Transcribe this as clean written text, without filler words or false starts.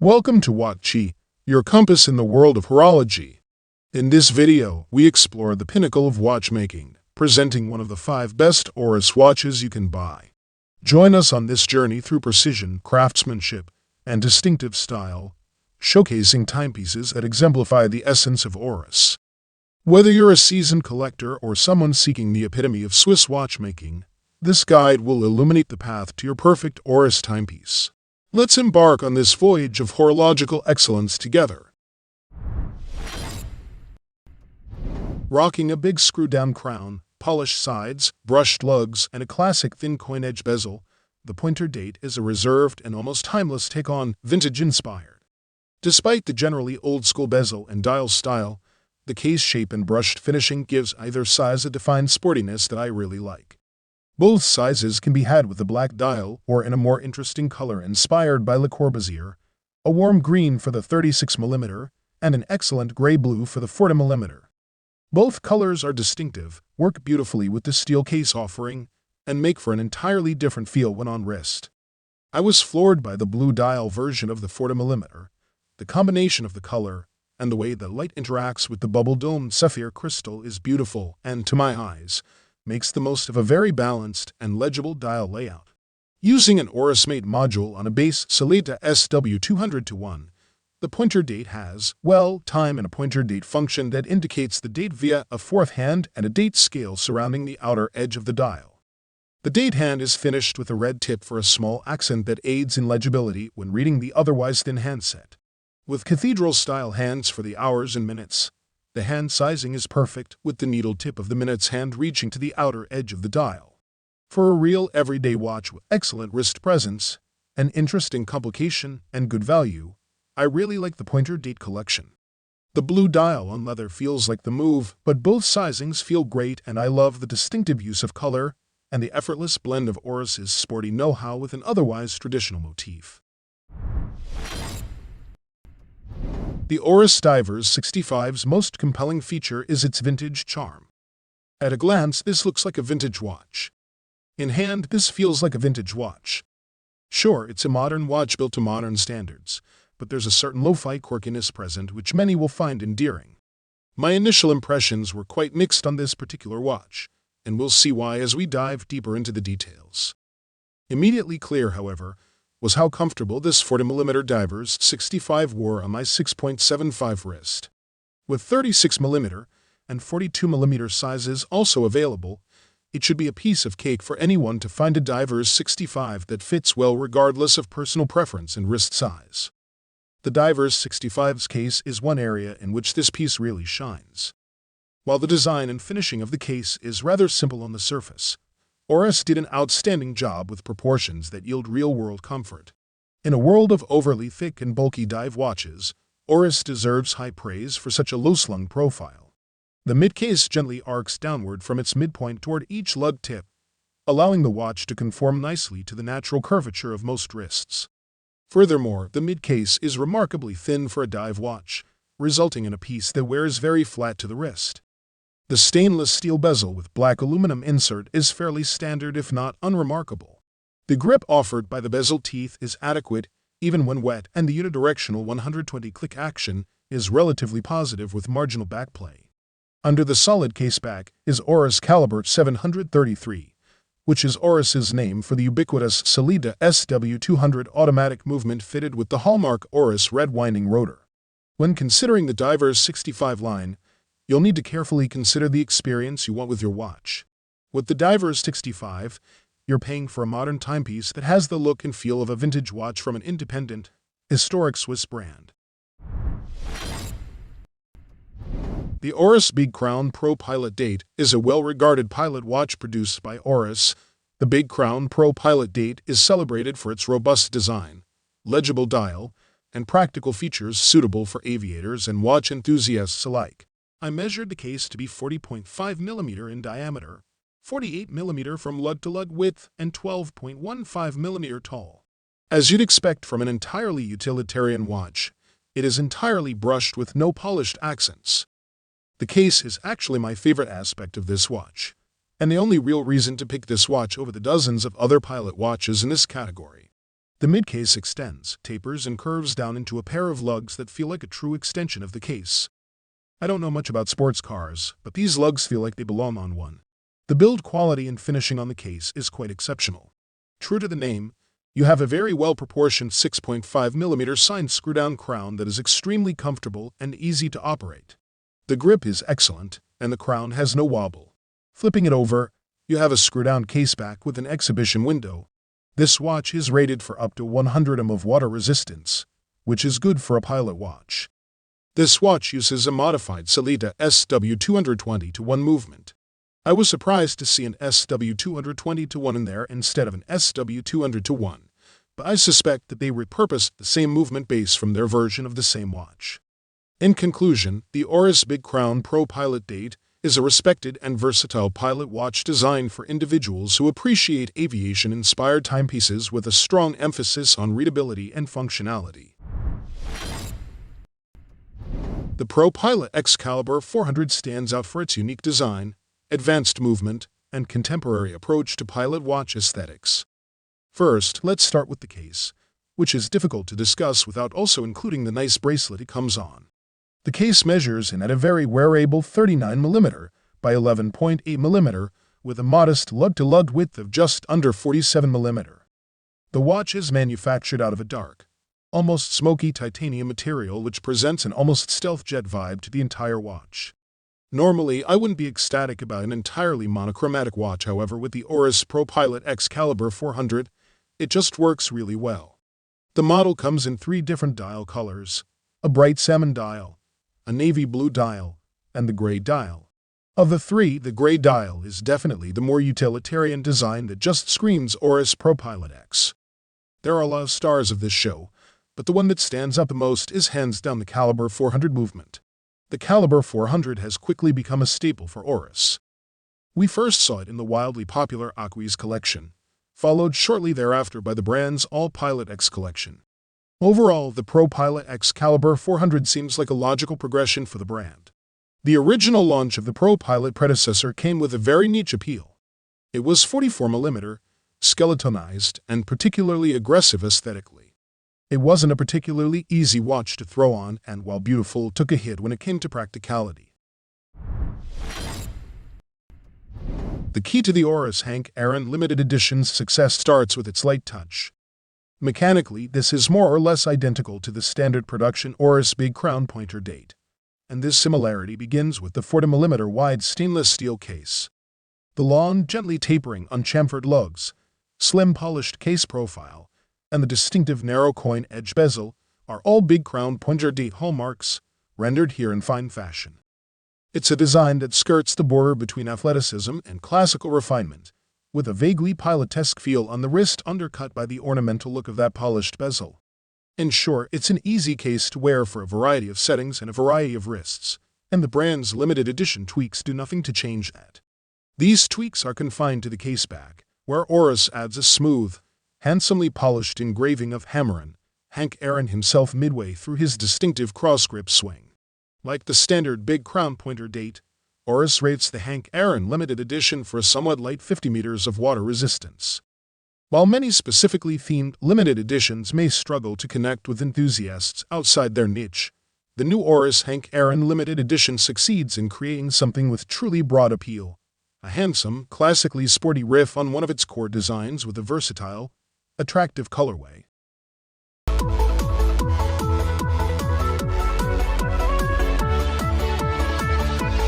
Welcome to Watchi, your compass in the world of horology. In this video, we explore the pinnacle of watchmaking, presenting one of the 5 best Oris watches you can buy. Join us on this journey through precision, craftsmanship, and distinctive style, showcasing timepieces that exemplify the essence of Oris. Whether you're a seasoned collector or someone seeking the epitome of Swiss watchmaking, this guide will illuminate the path to your perfect Oris timepiece. Let's embark on this voyage of horological excellence together. Rocking a big screw-down crown, polished sides, brushed lugs, and a classic thin coin-edge bezel, the pointer date is a reserved and almost timeless take on vintage-inspired. Despite the generally old-school bezel and dial style, the case shape and brushed finishing gives either size a defined sportiness that I really like. Both sizes can be had with a black dial or in a more interesting color inspired by Le Corbusier, a warm green for the 36mm and an excellent gray-blue for the 40mm. Both colors are distinctive, work beautifully with the steel case offering, and make for an entirely different feel when on wrist. I was floored by the blue dial version of the 40mm. The combination of the color and the way the light interacts with the bubble-domed sapphire crystal is beautiful and, to my eyes, makes the most of a very balanced and legible dial layout. Using an Oris-made module on a base Salita SW200-1, the pointer date has, time and a pointer date function that indicates the date via a fourth hand and a date scale surrounding the outer edge of the dial. The date hand is finished with a red tip for a small accent that aids in legibility when reading the otherwise thin handset. With cathedral-style hands for the hours and minutes, the hand sizing is perfect, with the needle tip of the minutes hand reaching to the outer edge of the dial. For a real everyday watch with excellent wrist presence, an interesting complication, and good value, I really like the pointer date collection. The blue dial on leather feels like the move, but both sizings feel great, and I love the distinctive use of color and the effortless blend of Oris's sporty know-how with an otherwise traditional motif. The Oris Divers 65's most compelling feature is its vintage charm. At a glance, this looks like a vintage watch. In hand, this feels like a vintage watch. Sure, it's a modern watch built to modern standards, but there's a certain lo-fi quirkiness present which many will find endearing. My initial impressions were quite mixed on this particular watch, and we'll see why as we dive deeper into the details. Immediately clear, however, was how comfortable this 40mm Divers 65 wore on my 6.75 wrist. With 36mm and 42mm sizes also available, it should be a piece of cake for anyone to find a Divers 65 that fits well regardless of personal preference and wrist size. The Divers 65's case is one area in which this piece really shines. While the design and finishing of the case is rather simple on the surface, Oris did an outstanding job with proportions that yield real-world comfort. In a world of overly thick and bulky dive watches, Oris deserves high praise for such a low-slung profile. The mid-case gently arcs downward from its midpoint toward each lug tip, allowing the watch to conform nicely to the natural curvature of most wrists. Furthermore, the mid-case is remarkably thin for a dive watch, resulting in a piece that wears very flat to the wrist. The stainless steel bezel with black aluminum insert is fairly standard if not unremarkable. The grip offered by the bezel teeth is adequate even when wet, and the unidirectional 120-click action is relatively positive with marginal backplay. Under the solid case back is Oris Caliber 733, which is Oris's name for the ubiquitous Salita SW200 automatic movement fitted with the hallmark Oris red winding rotor. When considering the Divers 65 line, you'll need to carefully consider the experience you want with your watch. With the Divers 65, you're paying for a modern timepiece that has the look and feel of a vintage watch from an independent, historic Swiss brand. The Oris Big Crown Pro Pilot Date is a well-regarded pilot watch produced by Oris. The Big Crown Pro Pilot Date is celebrated for its robust design, legible dial, and practical features suitable for aviators and watch enthusiasts alike. I measured the case to be 40.5mm in diameter, 48mm from lug to lug width, and 12.15mm tall. As you'd expect from an entirely utilitarian watch, it is entirely brushed with no polished accents. The case is actually my favorite aspect of this watch, and the only real reason to pick this watch over the dozens of other pilot watches in this category. The mid-case extends, tapers, and curves down into a pair of lugs that feel like a true extension of the case. I don't know much about sports cars, but these lugs feel like they belong on one. The build quality and finishing on the case is quite exceptional. True to the name, you have a very well-proportioned 6.5mm signed screw-down crown that is extremely comfortable and easy to operate. The grip is excellent, and the crown has no wobble. Flipping it over, you have a screw-down caseback with an exhibition window. This watch is rated for up to 100 m of water resistance, which is good for a pilot watch. This watch uses a modified Sellita SW220-1 movement. I was surprised to see an SW220-1 in there instead of an SW200-1, but I suspect that they repurposed the same movement base from their version of the same watch. In conclusion, the Oris Big Crown Pro Pilot Date is a respected and versatile pilot watch designed for individuals who appreciate aviation-inspired timepieces with a strong emphasis on readability and functionality. The Pro Pilot Excalibur 400 stands out for its unique design, advanced movement, and contemporary approach to pilot watch aesthetics. First, let's start with the case, which is difficult to discuss without also including the nice bracelet it comes on. The case measures in at a very wearable 39mm by 11.8mm with a modest lug-to-lug width of just under 47mm. The watch is manufactured out of a dark, almost smoky titanium material which presents an almost stealth jet vibe to the entire watch. Normally, I wouldn't be ecstatic about an entirely monochromatic watch, however, with the Oris Pro Pilot Excalibur 400, it just works really well. The model comes in 3 different dial colors: a bright salmon dial, a navy blue dial, and the gray dial. Of the 3, the gray dial is definitely the more utilitarian design that just screams Oris Pro Pilot X. There are a lot of stars of this show, but the one that stands out the most is hands down the Caliber 400 movement. The Caliber 400 has quickly become a staple for Oris. We first saw it in the wildly popular Aquis collection, followed shortly thereafter by the brand's All Pilot X collection. Overall, the Pro Pilot Excalibur 400 seems like a logical progression for the brand. The original launch of the Pro Pilot predecessor came with a very niche appeal. It was 44mm, skeletonized, and particularly aggressive aesthetically. It wasn't a particularly easy watch to throw on, and while beautiful, took a hit when it came to practicality. The key to the Oris Hank Aaron limited edition's success starts with its light touch. Mechanically, this is more or less identical to the standard production Oris Big Crown Pointer Date, and this similarity begins with the 40mm wide stainless steel case. The long, gently tapering, unchamfered lugs, slim polished case profile, and the distinctive narrow coin edge bezel are all Big Crown Pointer Date hallmarks, rendered here in fine fashion. It's a design that skirts the border between athleticism and classical refinement, with a vaguely pilotesque feel on the wrist undercut by the ornamental look of that polished bezel. In short, it's an easy case to wear for a variety of settings and a variety of wrists, and the brand's limited edition tweaks do nothing to change that. These tweaks are confined to the caseback, where Oris adds a smooth, handsomely polished engraving of Hammerin, Hank Aaron himself midway through his distinctive cross-grip swing. Like the standard Big Crown Pointer Date, Oris rates the Hank Aaron limited edition for a somewhat light 50 meters of water resistance. While many specifically themed limited editions may struggle to connect with enthusiasts outside their niche, the new Oris Hank Aaron limited edition succeeds in creating something with truly broad appeal. A handsome, classically sporty riff on one of its core designs with a versatile, attractive colorway.